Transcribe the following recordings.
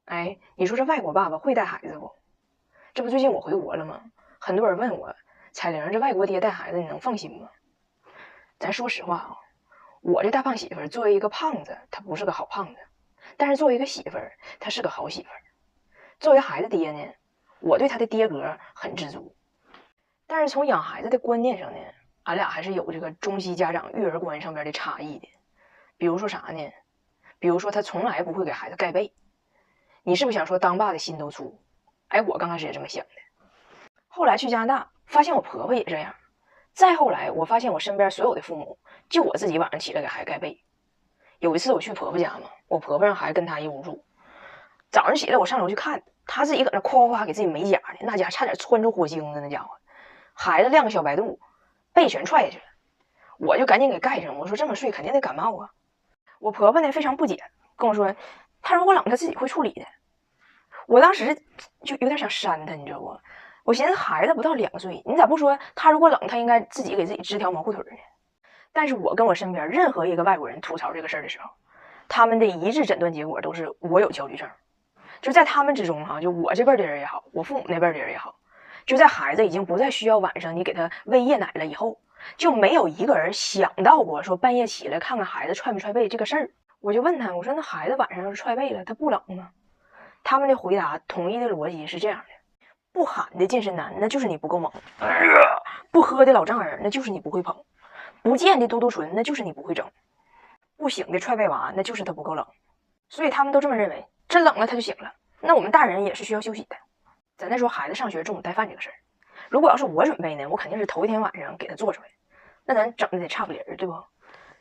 哎，你说这外国爸爸会带孩子不？这不最近我回国了吗？很多人问我，彩玲这外国爹带孩子你能放心吗？咱说实话啊，我这大胖媳妇作为一个胖子，她不是个好胖子，但是作为一个媳妇儿，她是个好媳妇儿。作为孩子爹呢，我对他的爹格很知足。但是从养孩子的观念上呢，俺俩还是有这个中西家长育儿观上边的差异的。比如说啥呢？比如说他从来不会给孩子盖被。你是不是想说当爸的心都粗？哎，我刚开始也这么想的。后来去加拿大，发现我婆婆也这样。再后来，我发现我身边所有的父母，就我自己晚上起来给孩子盖被。有一次我去婆婆家嘛，我婆婆让孩子跟她一屋住。早上起来我上楼去看，她自己搁那夸夸给自己美甲呢，那家差点窜出火星子那家伙。孩子亮个小白肚，被全踹下去了。我就赶紧给盖上，我说这么睡肯定得感冒啊。我婆婆呢非常不解，跟我说，她如果冷她自己会处理的。我当时就有点想扇她，你知道不？我寻思孩子不到2岁，你咋不说他如果冷他应该自己给自己织条毛裤腿呢？但是我跟我身边任何一个外国人吐槽这个事儿的时候，他们的一致诊断结果都是我有焦虑症。就在他们之中就我这辈的人也好，我父母那辈的人也好，就在孩子已经不再需要晚上你给他喂夜奶了以后，就没有一个人想到过说半夜起来看看孩子踹没踹被这个事儿。我就问他，我说那孩子晚上要是踹被了，他不冷吗？他们的回答统一的逻辑是这样的：不喊的健身男，那就是你不够猛；不喝的老丈人，那就是你不会捧；不见的嘟嘟唇，那就是你不会整；不醒的踹被娃，那就是他不够冷。所以他们都这么认为，真冷了他就醒了。那我们大人也是需要休息的。咱再说孩子上学中午带饭这个事儿，如果要是我准备呢，我肯定是头一天晚上给他做出来，那咱整的得差不离儿，对不？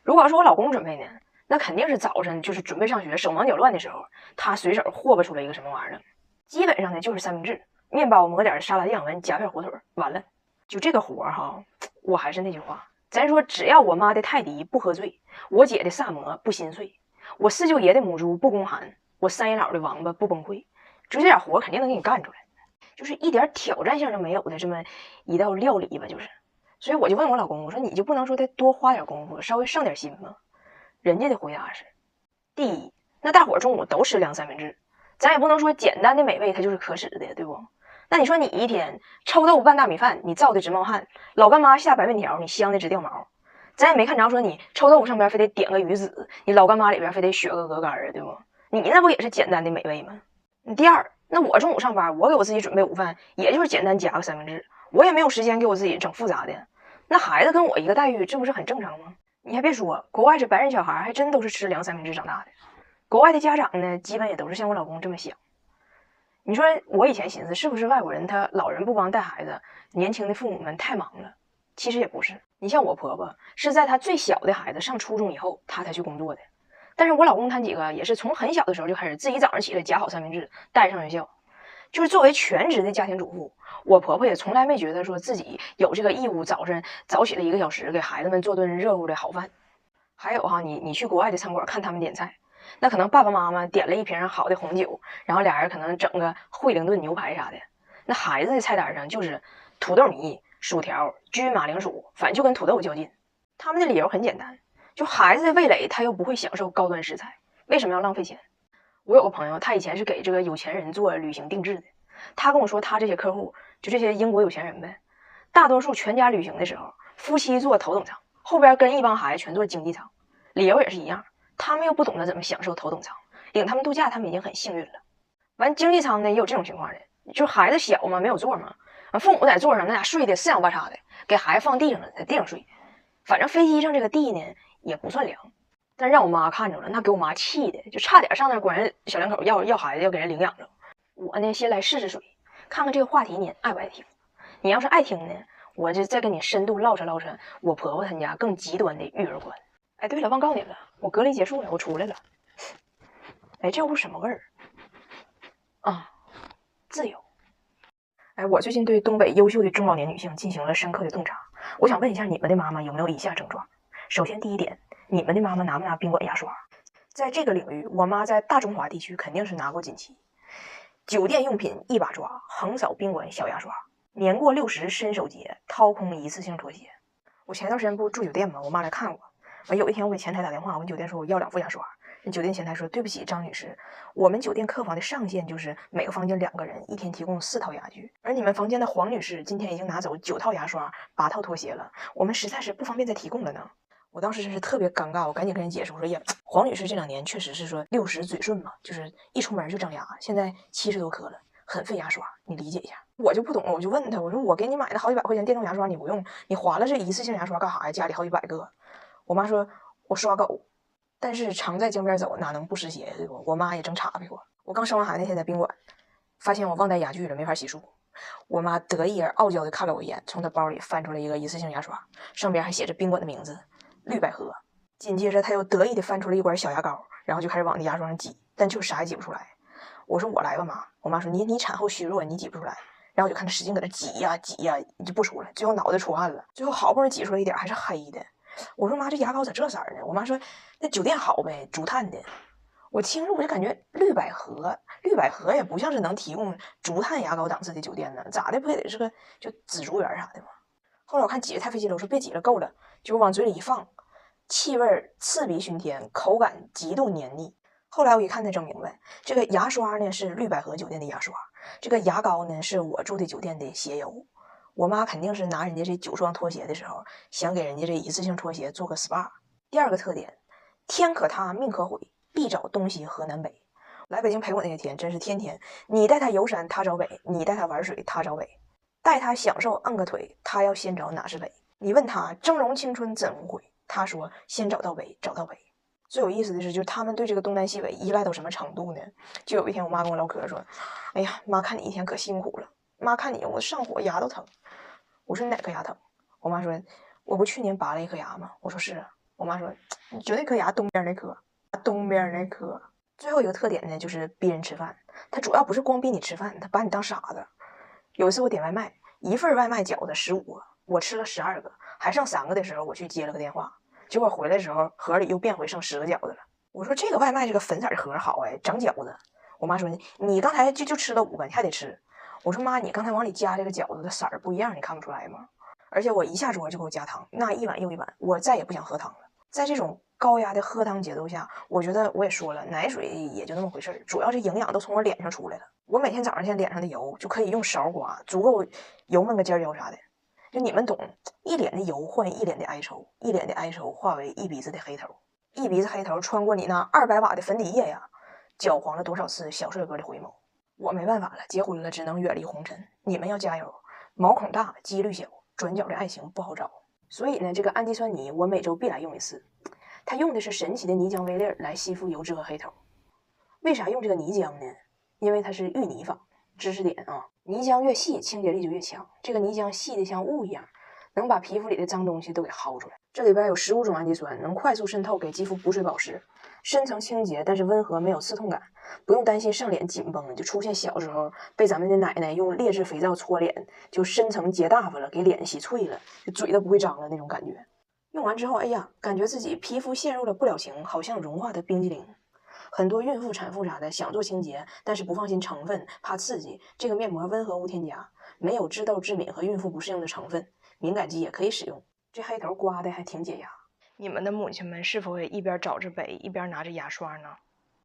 如果要是我老公准备呢，那肯定是早上就是准备上学手忙脚乱的时候，他随手霍吧出来一个什么玩意儿。基本上呢就是三明治、面包抹点沙拉酱，完夹片火腿，完了。就这个活我还是那句话，咱说只要我妈的泰迪不喝醉，我姐的萨摩不心碎，我四舅爷的母猪不宫寒，我三爷姥的王八不崩溃，就这点活肯定能给你干出来，就是一点挑战性都没有的这么一道料理吧，就是。所以我就问我老公，我说你就不能说再多花点功夫，稍微上点心吗？人家的回答是：第一，那大伙中午都吃凉三明治，咱也不能说简单的美味它就是可耻的，对不？那你说你一天臭豆腐拌大米饭，你燥的直冒汗；老干妈下白面条，你香的直掉毛。咱也没看着说你臭豆腐上边非得点个鱼子，你老干妈里边非得雪个鹅肝儿，对不？你那不也是简单的美味吗？第二，那我中午上班，我给我自己准备午饭，也就是简单夹个三明治，我也没有时间给我自己整复杂的。那孩子跟我一个待遇，这不是很正常吗？你还别说，国外这白人小孩还真都是吃凉三明治长大的。国外的家长呢，基本也都是像我老公这么想。你说我以前寻思是不是外国人他老人不帮带孩子，年轻的父母们太忙了？其实也不是。你像我婆婆是在她最小的孩子上初中以后，她才去工作的。但是我老公他几个也是从很小的时候就开始自己早上起来夹好三明治带上学校。就是作为全职的家庭主妇，我婆婆也从来没觉得说自己有这个义务早上早起来1个小时给孩子们做顿热乎的好饭。还有你去国外的餐馆看他们点菜，那可能爸爸妈妈点了一瓶好的红酒，然后俩人可能整个惠灵顿牛排啥的，那孩子的菜单上就是土豆泥、薯条、焗马铃薯，反正就跟土豆较劲。他们的理由很简单，就孩子的味蕾他又不会享受高端食材，为什么要浪费钱？我有个朋友，他以前是给这个有钱人做旅行定制的，他跟我说他这些客户就这些英国有钱人呗，大多数全家旅行的时候，夫妻坐头等舱，后边跟一帮孩子全坐经济舱，理由也是一样，他们又不懂得怎么享受头等舱，领他们度假他们已经很幸运了。完经济舱呢也有这种情况的，就孩子小嘛，没有座嘛，父母在座上那俩睡的四仰八叉的，给孩子放地上了，在地上睡。反正飞机上这个地呢也不算凉，但让我妈看着了，那给我妈气的，就差点上那管人小两口要孩子，要给人领养着。我呢先来试试水，看看这个话题你爱不爱听。你要是爱听呢，我就再跟你深度唠扯唠扯我婆婆他家更极端的育儿观。哎，对了，忘告你了，我隔离结束了，我出来了。哎，这屋什么味儿啊？自由。哎，我最近对东北优秀的中老年女性进行了深刻的洞察，我想问一下你们的妈妈有没有以下症状？首先第一点，你们的妈妈拿不拿宾馆牙刷？在这个领域，我妈在大中华地区肯定是拿过锦旗。酒店用品一把抓，横扫宾馆小牙刷。年过60伸手节，掏空一次性拖鞋。我前段时间不住酒店吗？我妈来看我，有一天我给前台打电话，我跟酒店说我要2副牙刷，酒店前台说：“对不起，张女士，我们酒店客房的上限就是每个房间2个人，一天提供4套牙具。而你们房间的黄女士今天已经拿走9套牙刷、8套拖鞋了，我们实在是不方便再提供了呢。”我当时真是特别尴尬，我赶紧跟人解释，我说：“呀，黄女士这2年确实是说60嘴顺嘛，就是一出门就长牙，现在70多颗了，很费牙刷，你理解一下。”我就不懂了，我就问他，我说：“我给你买的好几百块钱电动牙刷你不用，你划了这一次性牙刷干啥呀？家里好几百个。”我妈说：“我刷狗。”但是常在江边走，哪能不湿鞋，对不？我妈也正岔劈过。我刚生完孩子那天在宾馆，发现我忘带牙具了，没法洗漱。我妈得意而傲娇地看了我一眼，从她包里翻出了一个一次性牙刷，上边还写着宾馆的名字绿百合。紧接着她又得意地翻出了一管小牙膏，然后就开始往那牙刷上挤，但就啥也挤不出来。我说：“我来吧，妈。”我妈说：“你产后虚弱，你挤不出来。”然后我就看她使劲搁那挤呀挤呀，就不出来，最后脑袋出汗了，最后好不容易挤出来一点，还是黑的。我说：“妈，这牙膏咋这色儿呢？”我妈说：“那酒店好呗，竹炭的。”我听着我就感觉绿百合也不像是能提供竹炭牙膏档次的酒店呢，咋的不也得是个就紫竹园啥的吗？后来我看挤得太费劲了，我说别挤了，够了，结果往嘴里一放，气味刺鼻熏天，口感极度黏腻。后来我一看才整明白，这个牙刷呢是绿百合酒店的牙刷，这个牙膏呢是我住的酒店的鞋油。我妈肯定是拿人家这9双拖鞋的时候，想给人家这一次性拖鞋做个 SPA。第二个特点，天可塌，命可毁，必找东西河南北。来北京陪我那些天，真是天天你带他游山，他找北；你带他玩水，他找北；带他享受摁个腿，他要先找哪是北。你问他峥嵘青春怎无悔，他说先找到北，找到北。最有意思的是，就是他们对这个东南西北依赖到什么程度呢？就有一天我妈跟我唠嗑说：“哎呀，妈看你一天可辛苦了，妈看你我上火牙都疼。”我说：“你哪颗牙疼？”我妈说：“我不去年拔了一颗牙吗？”我说：“是啊。”我妈说：“你就那颗牙东边那颗，东边那颗。”最后一个特点呢，就是逼人吃饭。他主要不是光逼你吃饭，他把你当傻子。有一次我点外卖，一份外卖饺子15个，我吃了12个，还剩3个的时候，我去接了个电话，结果回来的时候盒里又变回剩10个饺子了。我说：“这个外卖这个粉色的盒好哎，长饺子。”我妈说：“你刚才就吃了5个，你还得吃。”我说：“妈，你刚才往里加这个饺子的色儿不一样，你看不出来吗？”而且我一下桌就给我加汤，那一碗又一碗，我再也不想喝汤了。在这种高压的喝汤节奏下，我觉得我也说了，奶水也就那么回事儿，主要是营养都从我脸上出来了。我每天早上现在脸上的油就可以用勺刮，足够油焖个尖椒啥的。就你们懂，一脸的油换一脸的哀愁，一脸的哀愁化为一鼻子的黑头，一鼻子黑头穿过你那200瓦的粉底液呀，搅黄了多少次小帅哥的回眸。我没办法了，结婚了只能远离红尘。你们要加油，毛孔大，几率小，转角的爱情不好找。所以呢，这个氨基酸泥我每周必来用一次。它用的是神奇的泥浆微粒来吸附油脂和黑头。为啥用这个泥浆呢？因为它是芋泥法。知识点啊，泥浆越细，清洁力就越强。这个泥浆细的像雾一样，能把皮肤里的脏东西都给薅出来。这里边有15种氨基酸，能快速渗透，给肌肤补水保湿，深层清洁，但是温和，没有刺痛感，不用担心上脸紧绷，就出现小时候被咱们的奶奶用劣质肥皂搓脸，就深层结大发了，给脸洗脆了，就嘴都不会张了那种感觉。用完之后，哎呀，感觉自己皮肤陷入了不了情，好像融化的冰激凌。很多孕妇、产妇啥的想做清洁，但是不放心成分，怕刺激。这个面膜温和无添加，没有致痘、致敏和孕妇不适应的成分，敏感肌也可以使用。这黑头刮的还挺解压。你们的母亲们是否也一边找着北，一边拿着牙刷呢？